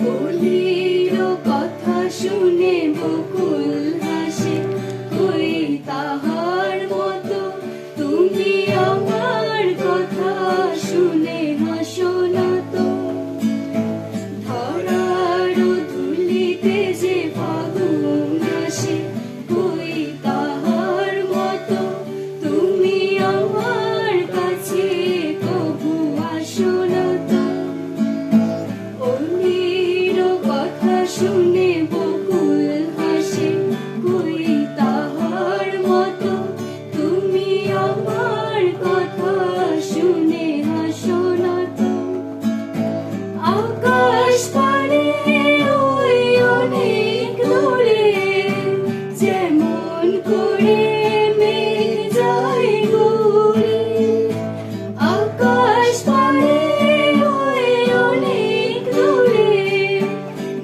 কলির কথা শুনে বকুল হাসে, কই তাহার মতো তুমি আমার কথা শুনে হাসো না তো। ধরার ধুলিতে যে ফাগুন আসে, কই তাহার মতো তুমি আমার কাছে কবু আসো না তো। কলির কথা শুনে বকুল হাসে, কই তাহার মতো তুমি আমার কথা শুনে হাসো না তো। আকাশ পানে ওই অনেক দূরে, যেমন করে মেঘ যায় ঘুরে। আকাশ পানে ওই অনেক দূরে,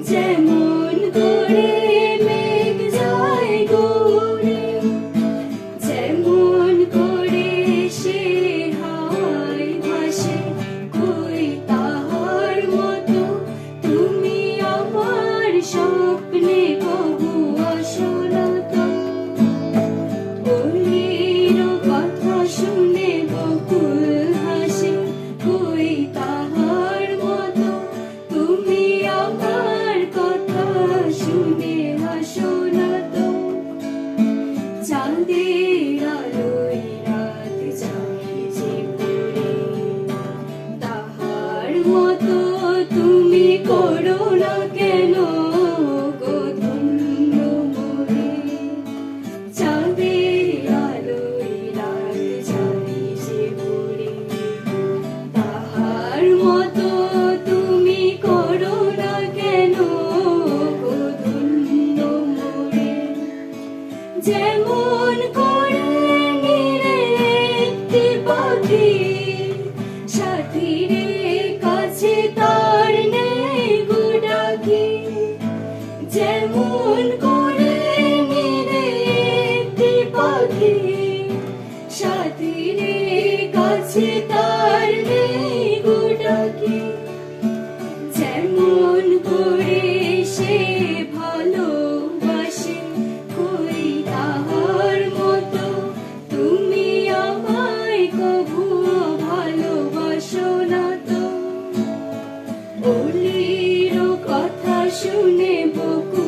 যেমন করে মেঘ যায় ঘুরে। যেমন করে সে হাওয়ায় ভাসে, কই তাহার মতো তুমি আমার স্বপ্নে কবু আসো না তো। কলির কথা শুনে বকুল হাসে, কই তাহার মতো তুমি আমার কথা শুনে হাসো না তো। চাঁদের আলোয় রাত যায় যে পুরে, তাহার মতো তুমি করো না কেন গো ধন্য মোরে। চাঁদের আলোয় রাত যায় যে পুরে, তাহার মতো তুমি করো না কেন গো ধন্য মোরে। যেমন করে নিরে একটি পাখি, সাথীরে কাছে তার নেই গো ডাকি। যেমন করে নিরে একটি পাখি, সাথীরে কাছে তার নেই গো ডাকি। যেমন করে সে ভালোবাসে, কই তাহার মতো তুমি আমায় কবু ভালোবাসো না তো। কলির কথা শুনে বকুল